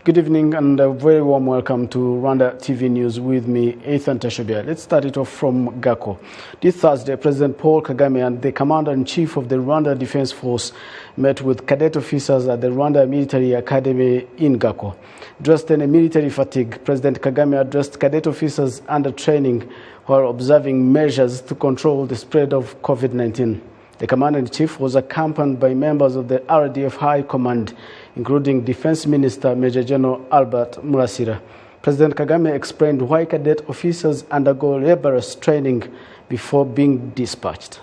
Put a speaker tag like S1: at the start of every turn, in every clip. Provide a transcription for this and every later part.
S1: Good evening and a very warm welcome to RwandaTV News with me, Ethan Tashobia. Let's start it off from Gako. This Thursday, President Paul Kagame and the Commander-in-Chief of the Rwanda Defense Force met with cadet officers at the Rwanda Military Academy in Gako. Dressed in a military fatigue, President Kagame addressed cadet officers under training while observing measures to control the spread of COVID-19. The Commander-in-Chief was accompanied by members of the RDF High Command, including Defense Minister Major General Albert Murasira. President Kagame explained why cadet officers undergo rigorous training before being dispatched.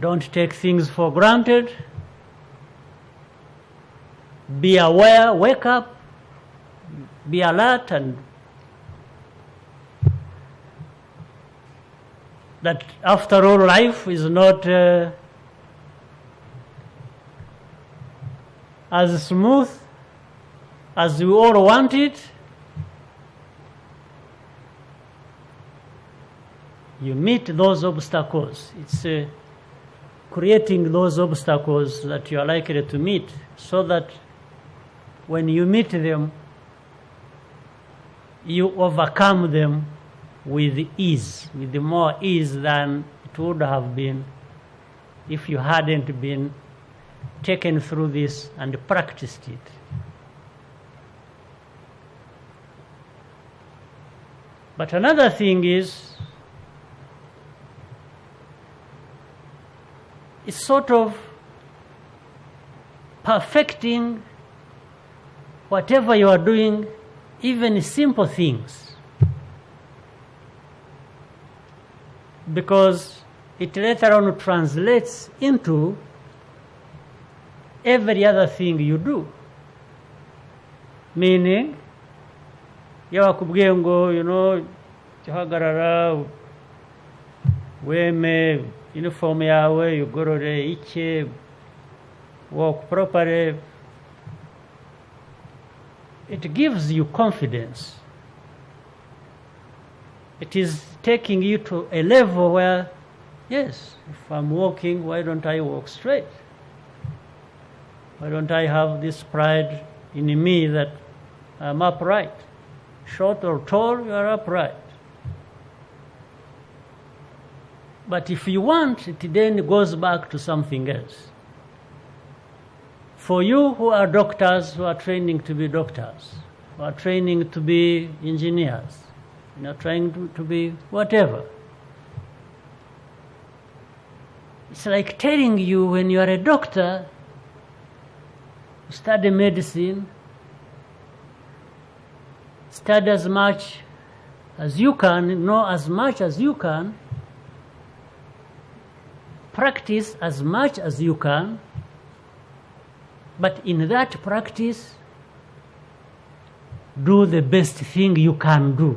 S2: Don't take things for granted. Be aware, wake up, be alert, and that after all, life is not as smooth as we all want it. You meet those obstacles. It's creating those obstacles that you are likely to meet, so that when you meet them, you overcome them with ease, with more ease than it would have been if you hadn't been taken through this and practiced it. But another thing is, it's sort of perfecting whatever you are doing, even simple things, because it later on translates into every other thing you do. Meaning, yawakubwiye chihagarara weme uniform yawe yugorore iche, walk properly. It gives you confidence. It is taking you to a level where, yes, if I'm walking, why don't I walk straight? Why don't I have this pride in me that I'm upright? Short or tall, you are upright. But if you want, it then goes back to something else. For you who are doctors, who are training to be doctors, who are training to be engineers, trying to be whatever. It's like telling you, when you are a doctor, study medicine, study as much as you can, know as much as you can, practice as much as you can, but in that practice, do the best thing you can do.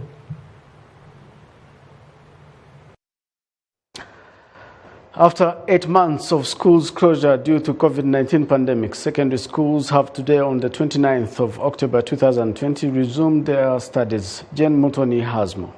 S1: After 8 months of schools closure due to COVID-19 pandemic, secondary schools have today, on the 29th of October 2020, resumed their studies. Jen Mutoni has more.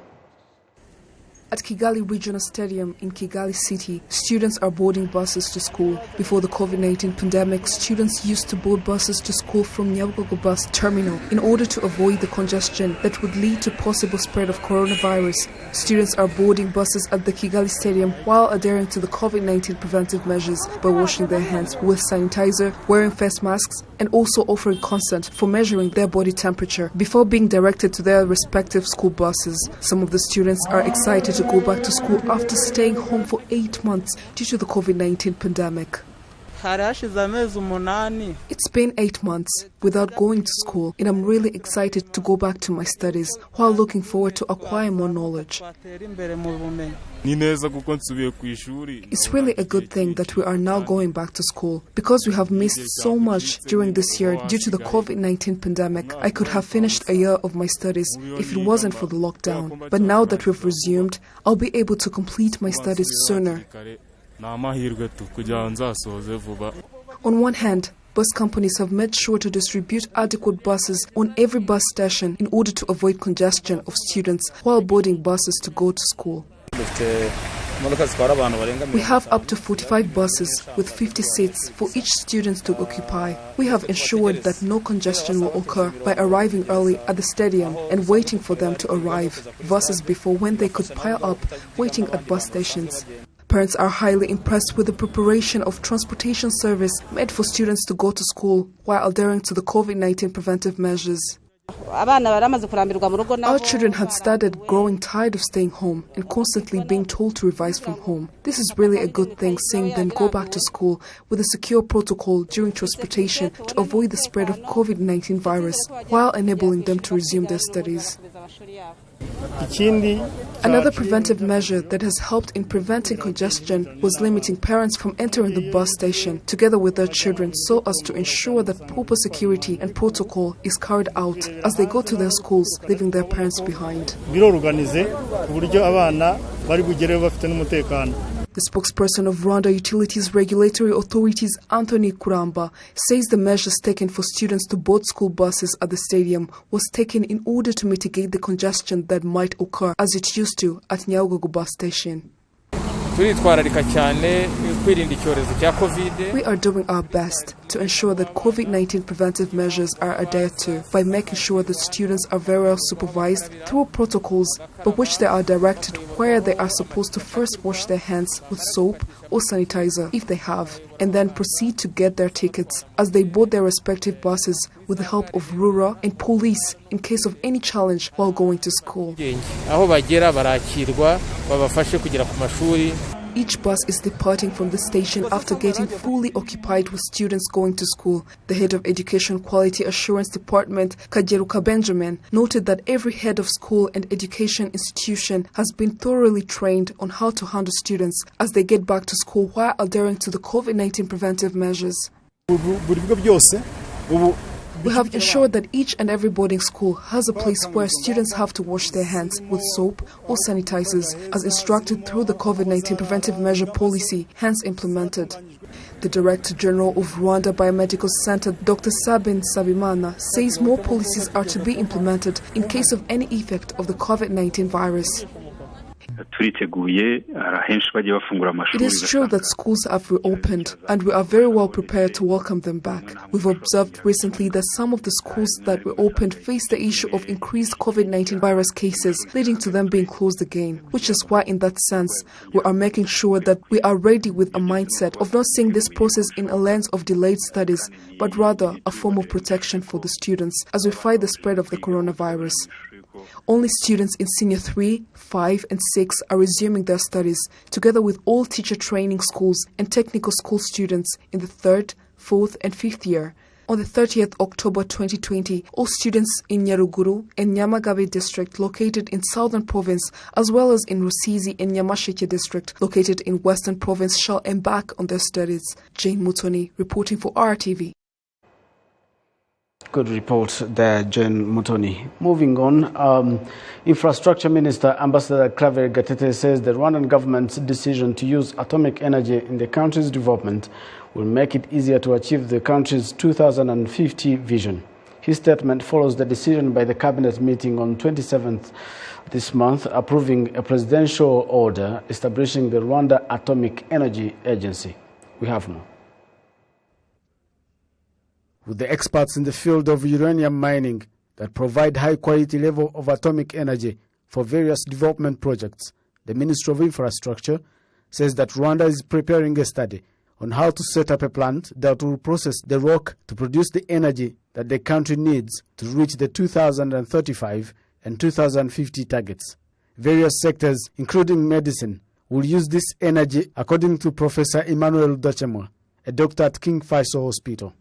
S3: At Kigali Regional Stadium in Kigali City, students are boarding buses to school. Before the COVID-19 pandemic, students used to board buses to school from Nyabugogo bus terminal in order to avoid the congestion that would lead to possible spread of coronavirus. Students are boarding buses at the Kigali Stadium while adhering to the COVID-19 preventive measures by washing their hands with sanitizer, wearing face masks, and also offering consent for measuring their body temperature before being directed to their respective school buses. Some of the students are excited to go back to school after staying home for 8 months due to the COVID-19 pandemic. It's been 8 months without going to school, and I'm really excited to go back to my studies while looking forward to acquire more knowledge. It's really a good thing that we are now going back to school, because we have missed so much during this year due to the COVID-19 pandemic. I could have finished a year of my studies if it wasn't for the lockdown, but now that we've resumed, I'll be able to complete my studies sooner. On one hand, bus companies have made sure to distribute adequate buses on every bus station in order to avoid congestion of students while boarding buses to go to school. We have up to 45 buses with 50 seats for each student to occupy. We have ensured that no congestion will occur by arriving early at the stadium and waiting for them to arrive versus before when they could pile up waiting at bus stations. Parents are highly impressed with the preparation of transportation service made for students to go to school while adhering to the COVID-19 preventive measures. Our children had started growing tired of staying home and constantly being told to revise from home. This is really a good thing, seeing them go back to school with a secure protocol during transportation to avoid the spread of COVID-19 virus while enabling them to resume their studies. Another preventive measure that has helped in preventing congestion was limiting parents from entering the bus station together with their children so as to ensure that proper security and protocol is carried out as they go to their schools, leaving their parents behind. The spokesperson of Rwanda Utilities Regulatory Authorities, Anthony Kuramba, says the measures taken for students to board school buses at the stadium was taken in order to mitigate the congestion that might occur as it used to at Nyabugogo bus station. We are doing our best to ensure that COVID-19 preventive measures are adhered to by making sure that students are very well supervised through protocols by which they are directed where they are supposed to first wash their hands with soap or sanitizer if they have, and then proceed to get their tickets as they board their respective buses with the help of RURA and police in case of any challenge while going to school. Each bus is departing from the station after getting fully occupied with students going to school. The head of Education Quality Assurance Department, Kajeruka Benjamin, noted that every head of school and education institution has been thoroughly trained on how to handle students as they get back to school while adhering to the COVID-19 preventive measures. We have ensured that each and every boarding school has a place where students have to wash their hands with soap or sanitizers as instructed through the COVID-19 preventive measure policy, hence implemented. The Director General of Rwanda Biomedical Center, Dr. Sabin Sabimana, says more policies are to be implemented in case of any effect of the COVID-19 virus. It is true that schools have reopened and we are very well prepared to welcome them back. We've observed recently that some of the schools that reopened face the issue of increased COVID-19 virus cases, leading to them being closed again, which is why in that sense we are making sure that we are ready with a mindset of not seeing this process in a lens of delayed studies, but rather a form of protection for the students as we fight the spread of the coronavirus. Only students in Senior 3, 5 and 6 are resuming their studies, together with all teacher training schools and technical school students in the 3rd, 4th and 5th year. On the 30th October 2020, all students in Nyaruguru and Nyamagabe district located in Southern Province, as well as in Rusizi and Nyamasheke district located in Western Province shall embark on their studies. Jane Mutoni reporting for RTV.
S1: Good report there, Jane Mutoni. Moving on, Infrastructure Minister Ambassador Claver Gatete says the Rwandan government's decision to use atomic energy in the country's development will make it easier to achieve the country's 2050 vision. His statement follows the decision by the cabinet meeting on 27th this month approving a presidential order establishing the Rwanda Atomic Energy Agency. We have more. With the experts in the field of uranium mining that provide high-quality level of atomic energy for various development projects, the Ministry of Infrastructure says that Rwanda is preparing a study on how to set up a plant that will process the rock to produce the energy that the country needs to reach the 2035 and 2050 targets. Various sectors, including medicine, will use this energy, according to Professor Emmanuel Dachemwa, a doctor at King Faisal Hospital.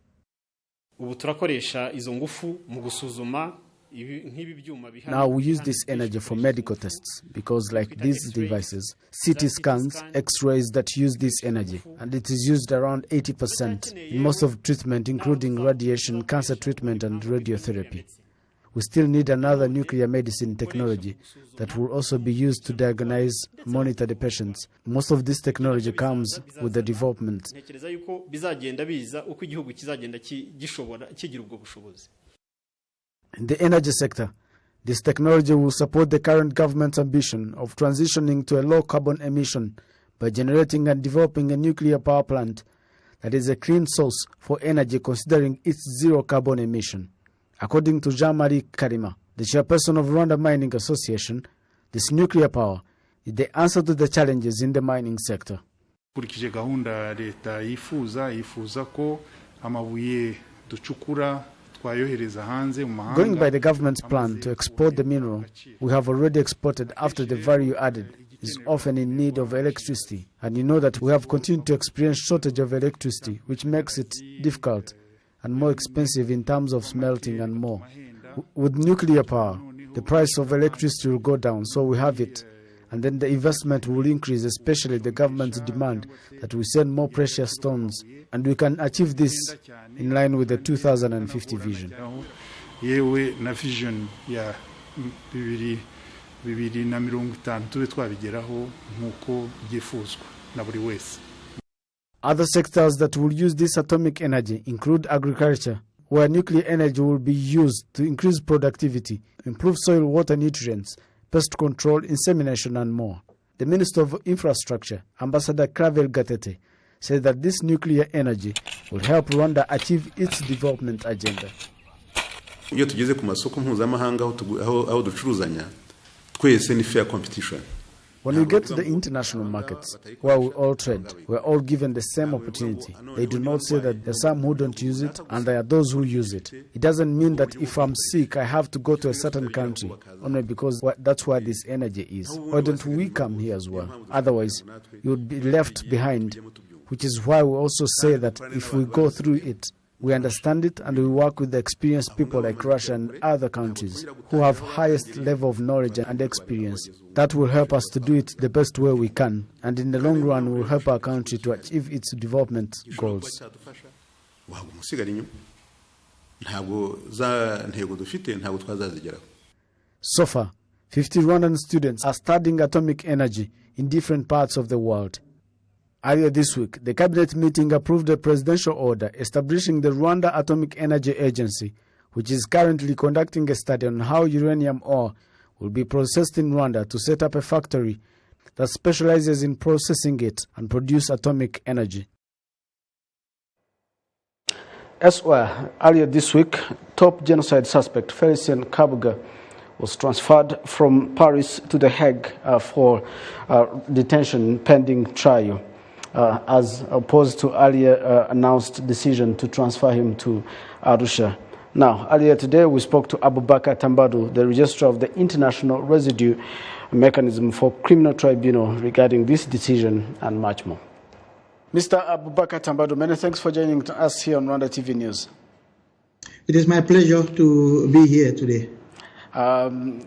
S1: Now we use this energy for medical tests because like these devices, CT scans, X-rays that use this energy, and it is used around 80% in most of treatment including radiation, cancer treatment and radiotherapy. We still need another nuclear medicine technology that will also be used to diagnose, monitor the patients. Most of this technology comes with the development. In the energy sector, This technology will support the current government's ambition of transitioning to a low-carbon emission by generating and developing a nuclear power plant that is a clean source for energy considering its zero-carbon emission. According to Jean-Marie Karima, the chairperson of Rwanda Mining Association, this nuclear power is the answer to the challenges in the mining sector.
S4: Kurikije gahunda leta yifuza ko amabuye ducukura twayohereza hanze mu mahanga.
S1: Going by the government's plan to export the mineral we have already exported after the value added is often in need of electricity, and you know that we have continued to experience shortage of electricity, which makes it difficult and more expensive in terms of smelting and more. With nuclear power, the price of electricity will go down, so we have it, and then the investment will increase, especially the government's demand that we send more precious stones, and we can achieve this in line with the 2050 vision.
S4: Yewe na vision ya 2050 tube twabigeraho nkuko byifuzwa na buri wese.
S1: Other sectors that will use this atomic energy include agriculture, where nuclear energy will be used to increase productivity, improve soil water nutrients, pest control, insemination, and more. The Minister of Infrastructure, Ambassador Clavel Gatete, said that this nuclear energy will help Rwanda achieve its development agenda.
S5: Iyo tugeze ku masoko mpuzamahanga aho ducuruzanya twese ni fair competition.
S1: When we get to the international markets, where we all trade, we're all given the same opportunity. They do not say that there are some who don't use it and there are those who use it. It doesn't mean that if I'm sick, I have to go to a certain country, only because that's where this energy is. Why don't we come here as well? Otherwise, you would be left behind, which is why we also say that if we go through it, we understand it and we work with the experienced people like Russia and other countries who have highest level of knowledge and experience. That will help us to do it the best way we can, and in the long run will help our country to achieve its development goals. So far, 50 Rwandan students are studying atomic energy in different parts of the world. Earlier this week, the cabinet meeting approved a presidential order establishing the Rwanda Atomic Energy Agency, which is currently conducting a study on how uranium ore will be processed in Rwanda to set up a factory that specializes in processing it and produce atomic energy. Elsewhere, earlier this week, top genocide suspect Felicien Kabuga was transferred from Paris to The Hague for detention pending trial, as opposed to earlier announced decision to transfer him to Arusha. Now, earlier today, we spoke to Abubakar Tambadu, the registrar of the International Residue Mechanism for Criminal Tribunal, regarding this decision and much more. Mr. Abubakar Tambadu, many thanks for joining us here on RwandaTV News.
S6: It is my pleasure to be here today.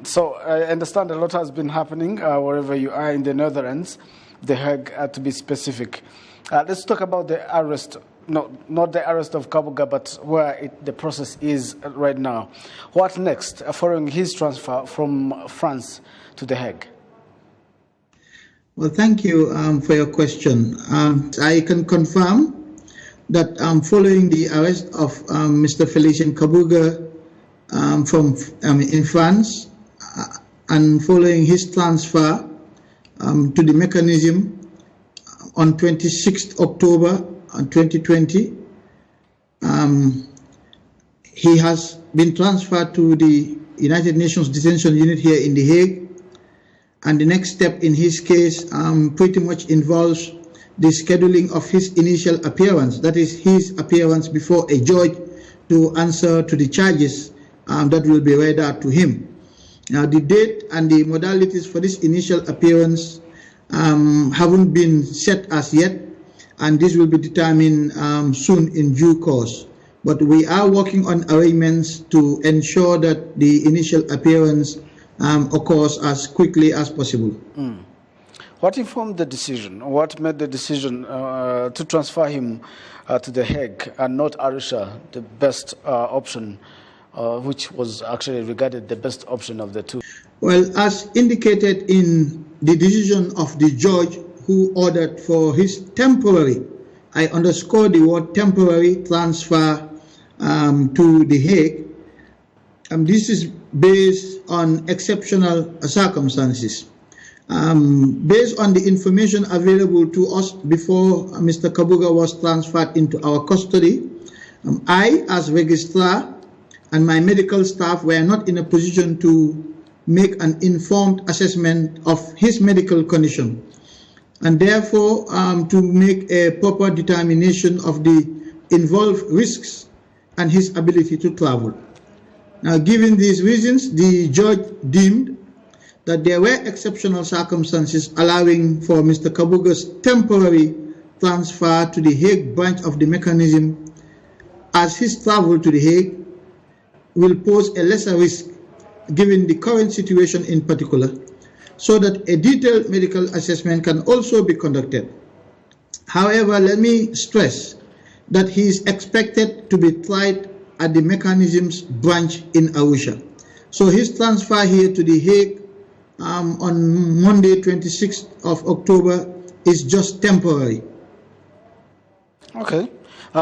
S1: So I understand a lot has been happening wherever you are in the Netherlands, The Hague, to be specific. Let's talk about the arrest. No, not the arrest of Kabuga, but where the process is right now. What next following his transfer from France to The Hague?
S6: Well, thank you for your question. I can confirm that following the arrest of Mr. Felicien Kabuga in France, and following his transfer to the mechanism on 26th October 2020, he has been transferred to the United Nations Detention Unit here in The Hague. And the next step in his case pretty much involves the scheduling of his initial appearance, that is his appearance before a judge to answer to the charges that will be read out to him. Now, the date and the modalities for this initial appearance haven't been set as yet, and this will be determined soon in due course. But we are working on arrangements to ensure that the initial appearance occurs as quickly as possible.
S1: What informed the decision? What made the decision to transfer him to The Hague and not Arusha, the best option, which was actually regarded the best option of the two?
S6: Well, as indicated in the decision of the judge who ordered for his temporary, I underscore the word temporary, transfer to The Hague, This is based on exceptional circumstances. Based on the information available to us before Mr. Kabuga was transferred into our custody, I, as registrar, and my medical staff were not in a position to make an informed assessment of his medical condition, and therefore to make a proper determination of the involved risks and his ability to travel. Now, given these reasons, the judge deemed that there were exceptional circumstances allowing for Mr. Kabuga's temporary transfer to the Hague branch of the mechanism, as his travel to the Hague will pose a lesser risk given the current situation in particular, so that a detailed medical assessment can also be conducted. However, let me stress that he is expected to be tried at the mechanism's branch in Arusha. So his transfer here to the Hague on Monday, 26th of October, is just temporary.
S1: Okay.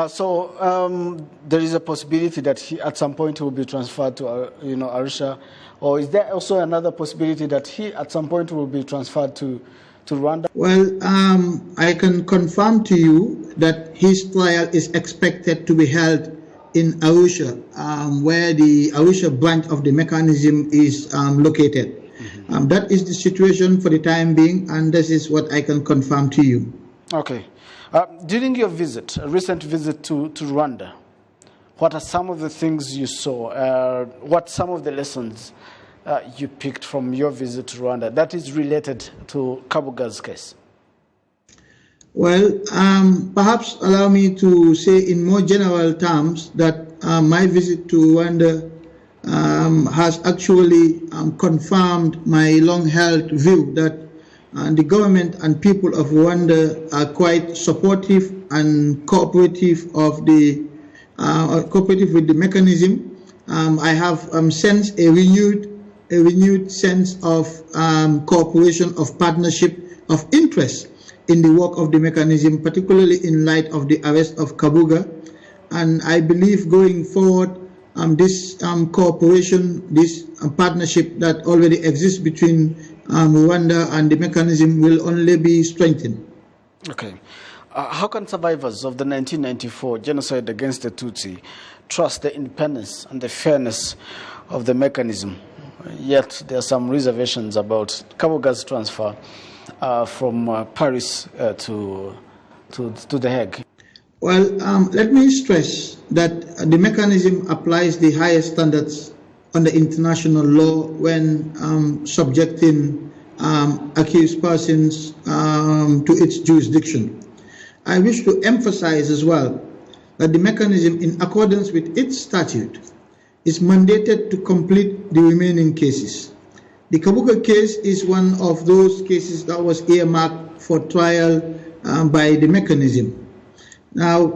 S1: So there is a possibility that he, at some point, will be transferred to, Arusha, or is there also another possibility that he, at some point, will be transferred to Rwanda?
S6: Well, I can confirm to you that his trial is expected to be held in Arusha, where the Arusha branch of the mechanism is located. Mm-hmm. That is the situation for the time being, and this is what I can confirm to you.
S1: Okay. During your visit, a recent visit to Rwanda, what are some of the things you saw? What some of the lessons you picked from your visit to Rwanda that is related to Kabuga's case?
S6: Well, perhaps allow me to say in more general terms that my visit to Rwanda has actually confirmed my long-held view that the government and people of Rwanda are quite supportive and cooperative of the cooperative with the mechanism. I have sensed a renewed sense of cooperation, of partnership, of interest in the work of the mechanism, particularly in light of the arrest of Kabuga. And I believe going forward, this cooperation, this partnership that already exists between Rwanda and the mechanism will only be strengthened.
S1: Okay. How can survivors of the 1994 genocide against the Tutsi trust the independence and the fairness of the mechanism? Yet there are some reservations about Kabuga's transfer from Paris to The Hague.
S6: Well, let me stress that the mechanism applies the highest standards under international law when subjecting accused persons to its jurisdiction. I wish to emphasize as well that the mechanism, in accordance with its statute, is mandated to complete the remaining cases. The Kabuga case is one of those cases that was earmarked for trial by the mechanism. Now,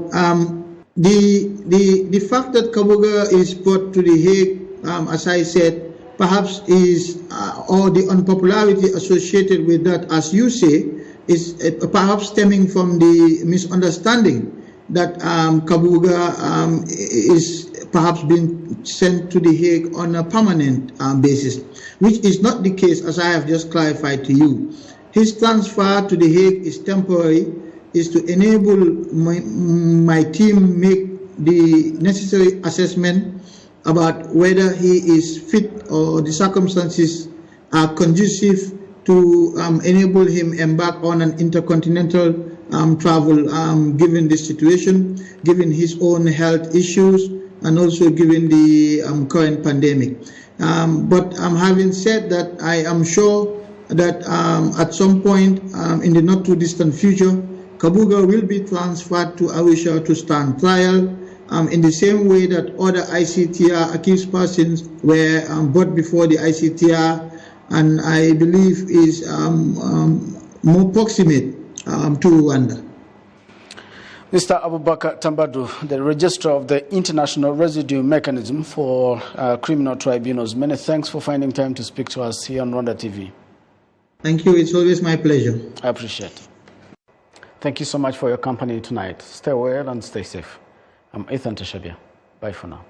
S6: the fact that Kabuga is brought to The Hague, as I said, perhaps is, or the unpopularity associated with that, as you say, is perhaps stemming from the misunderstanding that Kabuga is perhaps being sent to The Hague on a permanent basis, which is not the case, as I have just clarified to you. His transfer to The Hague is temporary, is to enable my team make the necessary assessment about whether he is fit or the circumstances are conducive to enable him embark on an intercontinental travel, given the situation, given his own health issues, and also given the current pandemic. But having said that, I am sure that at some point in the not too distant future, Kabuga will be transferred to Arusha to stand trial in the same way that other ICTR accused persons were brought before the ICTR, and I believe is more proximate to Rwanda.
S1: Mr. Abubakar Tambadu, the Registrar of the International Residue Mechanism for Criminal Tribunals, many thanks for finding time to speak to us here on RwandaTV.
S6: Thank you. It's always my pleasure.
S1: I appreciate it. Thank you so much for your company tonight. Stay well and stay safe. I'm Ethan Teshabia. Bye for now.